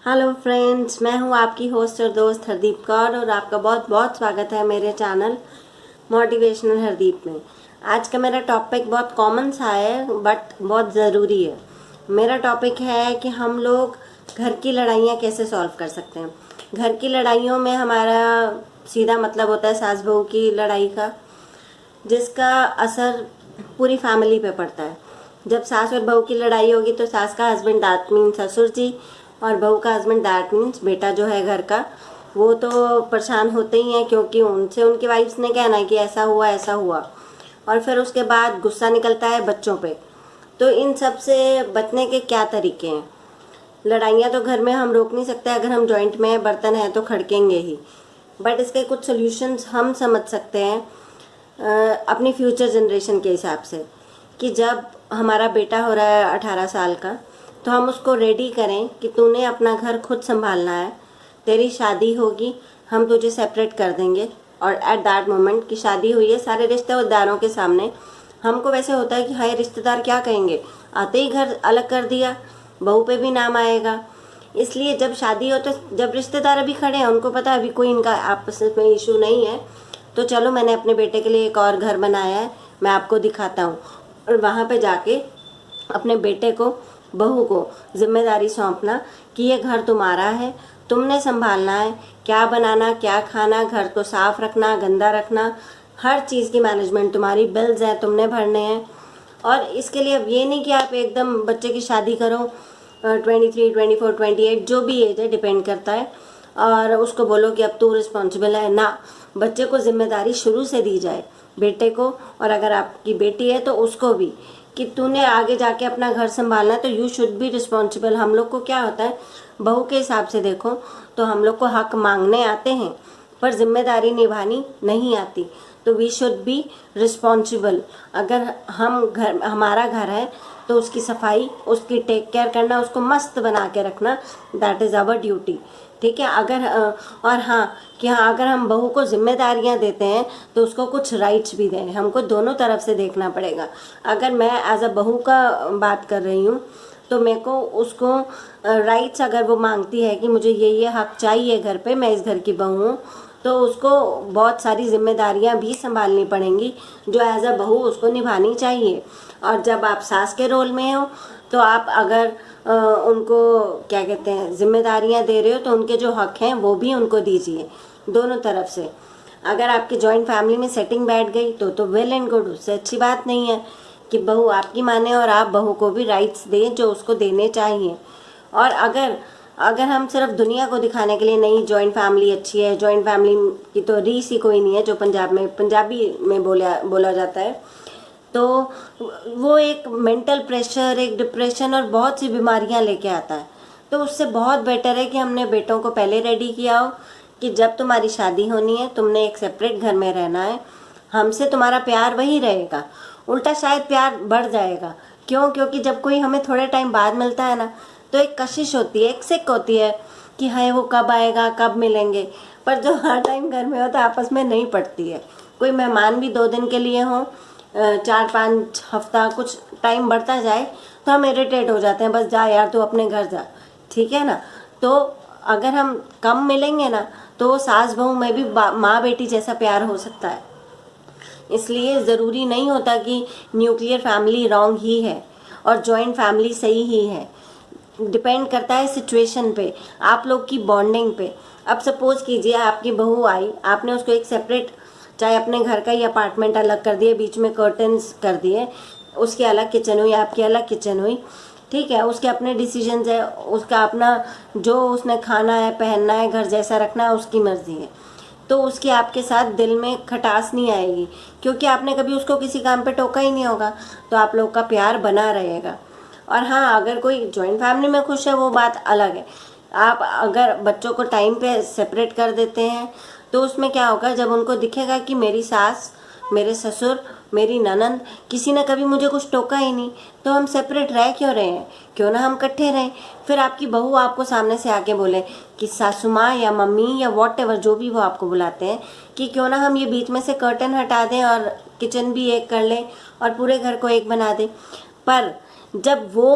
Hello friends, मैं हूं आपकी होस्ट और दोस्त हरदीप कौर और आपका बहुत बहुत स्वागत है मेरे चैनल मोटिवेशनल हरदीप में। आज का मेरा टॉपिक बहुत कॉमन सा है बट बहुत ज़रूरी है। मेरा टॉपिक है कि हम लोग घर की लड़ाइयाँ कैसे सॉल्व कर सकते हैं। घर की लड़ाइयों में हमारा सीधा मतलब होता है सास बहू की लड़ाई का, जिसका असर पूरी फैमिली पे पड़ता है। जब सास और बहू की लड़ाई होगी तो सास का हस्बैंड दैट मीन्स ससुर जी और बहू का हस्बैंड दैट मीन्स बेटा जो है घर का, वो तो परेशान होते ही हैं क्योंकि उनसे उनकी वाइफ्स ने कहना है कि ऐसा हुआ। और फिर उसके बाद गुस्सा निकलता है बच्चों पे। तो इन सब से बचने के क्या तरीके हैं। लड़ाइयाँ तो घर में हम रोक नहीं सकते, अगर हम जॉइंट में बर्तन हैं तो खड़केंगे ही, बट इसके कुछ सॉल्यूशंस हम समझ सकते हैं अपनी फ्यूचर जनरेशन के हिसाब से। कि जब हमारा बेटा हो रहा है 18 साल का, तो हम उसको रेडी करें कि तूने अपना घर खुद संभालना है, तेरी शादी होगी, हम तुझे सेपरेट कर देंगे। और एट दैट मोमेंट की शादी हुई है, सारे रिश्तेदारों के सामने हमको वैसे होता है कि हाय रिश्तेदार क्या कहेंगे, आते ही घर अलग कर दिया, बहू पे भी नाम आएगा। इसलिए जब शादी हो तो जब रिश्तेदार अभी खड़े हैं, उनको पता है अभी कोई इनका आपस में इशू नहीं है, तो चलो मैंने अपने बेटे के लिए एक और घर बनाया है, मैं आपको दिखाता हूँ। और वहाँ पे जाके अपने बेटे को बहू को जिम्मेदारी सौंपना कि ये घर तुम्हारा है, तुमने संभालना है, क्या बनाना क्या खाना, घर को साफ रखना गंदा रखना, हर चीज़ की मैनेजमेंट तुम्हारी, बिल्स हैं तुमने भरने हैं। और इसके लिए अब ये नहीं कि आप एकदम बच्चे की शादी करो 23, 24, 28 जो भी एज है डिपेंड करता है, और उसको बोलो कि अब तू रिस्पॉन्सिबल है ना। बच्चे को जिम्मेदारी शुरू से दी जाए, बेटे को, और अगर आपकी बेटी है तो उसको भी, कि तूने आगे जाके अपना घर संभालना है तो यू शुड बी रिस्पॉन्सिबल। हम लोग को क्या होता है, बहू के हिसाब से देखो तो हम लोग को हक मांगने आते हैं पर जिम्मेदारी निभानी नहीं आती। तो वी शुड बी रिस्पॉन्सिबल। अगर हम घर हमारा घर है तो उसकी सफाई, उसकी टेक केयर करना, उसको मस्त बना के रखना, दैट इज़ आवर ड्यूटी। ठीक है। और हाँ कि हाँ, अगर हम बहू को जिम्मेदारियां देते हैं तो उसको कुछ राइट्स भी दें। हमको दोनों तरफ से देखना पड़ेगा। अगर मैं एज अ बहू का बात कर रही हूँ तो मेरे को उसको राइट्स, अगर वो मांगती है कि मुझे ये हक चाहिए घर पे, मैं इस घर की बहू हूँ, तो उसको बहुत सारी जिम्मेदारियां भी संभालनी पड़ेंगी जो एज अ बहू उसको निभानी चाहिए। और जब आप सास के रोल में हो तो आप अगर उनको क्या कहते हैं जिम्मेदारियां दे रहे हो तो उनके जो हक हैं वो भी उनको दीजिए, दोनों तरफ से। अगर आपकी जॉइंट फैमिली में सेटिंग बैठ गई तो वेल एंड गुड, उससे अच्छी बात नहीं है कि बहू आपकी माने और आप बहू को भी राइट्स दें जो उसको देने चाहिए। और अगर अगर हम सिर्फ दुनिया को दिखाने के लिए नहीं जॉइंट फैमिली अच्छी है, जॉइंट फैमिली की तो रीस ही कोई नहीं है, जो पंजाबी में बोला जाता है, तो वो एक मेंटल प्रेशर, एक डिप्रेशन और बहुत सी बीमारियां लेके आता है। तो उससे बहुत बेटर है कि हमने बेटों को पहले रेडी किया हो कि जब तुम्हारी शादी होनी है, तुमने एक सेपरेट घर में रहना है, हमसे तुम्हारा प्यार वही रहेगा, उल्टा शायद प्यार बढ़ जाएगा। क्यों? क्योंकि जब कोई हमें थोड़े टाइम बाद मिलता है ना, तो एक कशिश होती है, एक सिक होती है कि हाय वो कब आएगा, कब मिलेंगे। पर जो हर टाइम घर में होता है आपस में नहीं पड़ती है। कोई मेहमान भी 2 दिन के लिए हो, 4-5 हफ्ता, कुछ टाइम बढ़ता जाए तो हम इरिटेट हो जाते हैं, बस जा यार तू अपने घर जा, ठीक है ना। तो अगर हम कम मिलेंगे ना तो सास बहू में भी माँ बेटी जैसा प्यार हो सकता है। इसलिए ज़रूरी नहीं होता कि न्यूक्लियर फैमिली रॉन्ग ही है और जॉइंट फैमिली सही ही है। डिपेंड करता है सिचुएशन पे, आप लोग की बॉन्डिंग पे। अब सपोज कीजिए आपकी बहू आई, आपने उसको एक सेपरेट, चाहे अपने घर का ही अपार्टमेंट अलग कर दिए, बीच में कर्टन्स कर दिए, उसकी अलग किचन हुई, आपकी अलग किचन हुई, ठीक है। उसके अपने डिसीजंस है, उसका अपना जो उसने खाना है, पहनना है, घर जैसा रखना है, उसकी मर्जी है। तो उसकी आपके साथ दिल में खटास नहीं आएगी क्योंकि आपने कभी उसको किसी काम पे टोका ही नहीं होगा, तो आप लोग का प्यार बना रहेगा। और हाँ, अगर कोई जॉइंट फैमिली में खुश है वो बात अलग है। आप अगर बच्चों को टाइम पे सेपरेट कर देते हैं तो उसमें क्या होगा, जब उनको दिखेगा कि मेरी सास, मेरे ससुर, मेरी ननंद, किसी ने कभी मुझे कुछ टोका ही नहीं, तो हम सेपरेट रह क्यों रहे हैं, क्यों ना हम इकट्ठे रहें। फिर आपकी बहू आपको सामने से आके बोले कि सासू माँ या मम्मी या वॉट एवर जो भी वो आपको बुलाते हैं, कि क्यों ना हम ये बीच में से कर्टन हटा दें और किचन भी एक कर लें और पूरे घर को एक बना दें। पर जब वो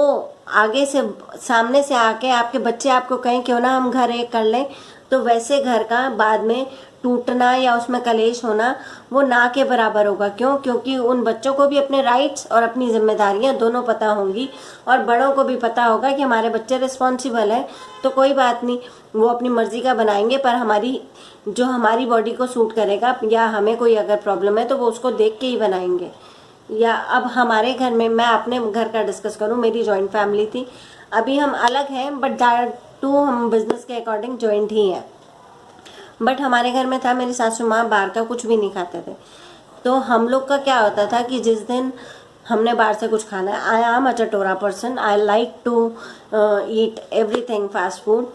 आगे से सामने से आके आपके बच्चे आपको कहें क्यों ना हम घर एक कर लें, तो वैसे घर का बाद में टूटना या उसमें कलेश होना वो ना के बराबर होगा। क्यों? क्योंकि उन बच्चों को भी अपने राइट्स और अपनी जिम्मेदारियां दोनों पता होंगी, और बड़ों को भी पता होगा कि हमारे बच्चे रिस्पॉन्सिबल हैं, तो कोई बात नहीं, वो अपनी मर्जी का बनाएंगे, पर हमारी बॉडी को सूट करेगा या हमें कोई अगर प्रॉब्लम है तो वो उसको देख के ही बनाएंगे। या अब हमारे घर में, मैं अपने घर का डिस्कस करूं, मेरी जॉइंट फैमिली थी, अभी हम अलग हैं बट हम बिजनेस के अकॉर्डिंग जॉइंट ही हैं। बट हमारे घर में था, मेरी सासू माँ बाहर का कुछ भी नहीं खाते थे, तो हम लोग का क्या होता था कि जिस दिन हमने बाहर से कुछ खाना है, आई एम अ चटोरा person, I like to eat everything fast food.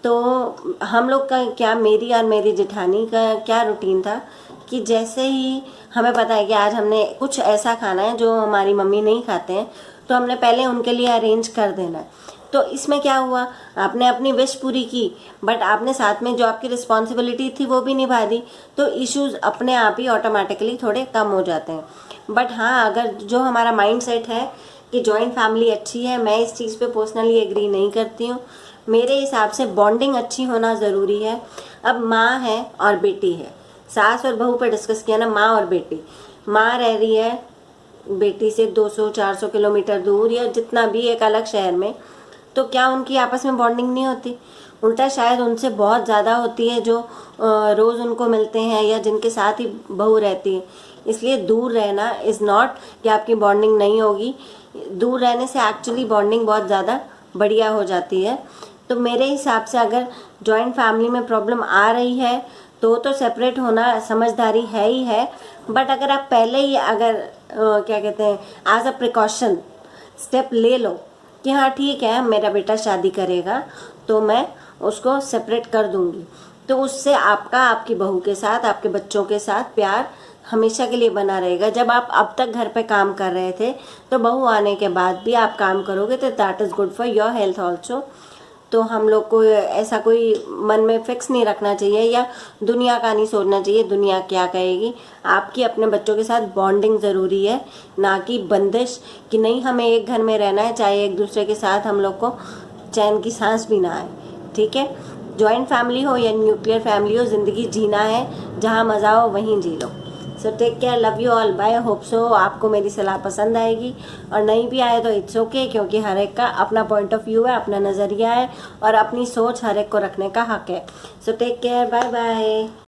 तो हम लोग का क्या, मेरी और मेरी जेठानी का क्या रूटीन था कि जैसे ही हमें पता है कि आज हमने कुछ ऐसा खाना है जो हमारी मम्मी नहीं खाते हैं, तो हमने पहले उनके लिए अरेंज कर देना है। तो इसमें क्या हुआ, आपने अपनी विश पूरी की, बट आपने साथ में जो आपकी रिस्पॉन्सिबिलिटी थी वो भी निभा दी, तो इश्यूज अपने आप ही ऑटोमेटिकली थोड़े कम हो जाते हैं। बट हाँ, अगर जो हमारा माइंड सेट है कि जॉइंट फैमिली अच्छी है, मैं इस चीज़ पे पर्सनली एग्री नहीं करती हूँ। मेरे हिसाब से बॉन्डिंग अच्छी होना ज़रूरी है। अब माँ है और बेटी है, सास और बहू पे डिस्कस किया ना, माँ और बेटी, माँ रह रही है बेटी से 200-400 किलोमीटर दूर या जितना भी एक अलग शहर में, तो क्या उनकी आपस में बॉन्डिंग नहीं होती? उल्टा शायद उनसे बहुत ज़्यादा होती है जो रोज़ उनको मिलते हैं या जिनके साथ ही बहू रहती है। इसलिए दूर रहना इज़ नॉट कि आपकी बॉन्डिंग नहीं होगी, दूर रहने से एक्चुअली बॉन्डिंग बहुत ज़्यादा बढ़िया हो जाती है। तो मेरे हिसाब से अगर जॉइंट फैमिली में प्रॉब्लम आ रही है तो सेपरेट होना समझदारी है ही है। बट अगर आप पहले ही क्या कहते हैं, एज अ प्रिकॉशन स्टेप ले लो कि हाँ ठीक है, मेरा बेटा शादी करेगा तो मैं उसको सेपरेट कर दूंगी, तो उससे आपका आपकी बहू के साथ, आपके बच्चों के साथ प्यार हमेशा के लिए बना रहेगा। जब आप अब तक घर पे काम कर रहे थे, तो बहू आने के बाद भी आप काम करोगे तो that is good for your health also. तो हम लोग को ऐसा कोई मन में फिक्स नहीं रखना चाहिए या दुनिया का नहीं सोचना चाहिए दुनिया क्या कहेगी। आपकी अपने बच्चों के साथ बॉन्डिंग ज़रूरी है, ना कि बंदिश कि नहीं हमें एक घर में रहना है, चाहे एक दूसरे के साथ हम लोग को चैन की सांस भी ना आए। ठीक है, जॉइंट फैमिली हो या न्यूक्लियर फैमिली हो, ज़िंदगी जीना है, जहाँ मज़ा हो वहीं जी लो। So take care, love you all, bye. Hope so आपको मेरी सलाह पसंद आएगी, और नहीं भी आए तो इट्स ओके, क्योंकि हर एक का अपना पॉइंट ऑफ व्यू है, अपना नज़रिया है, और अपनी सोच हर एक को रखने का हक है। So take care, bye bye.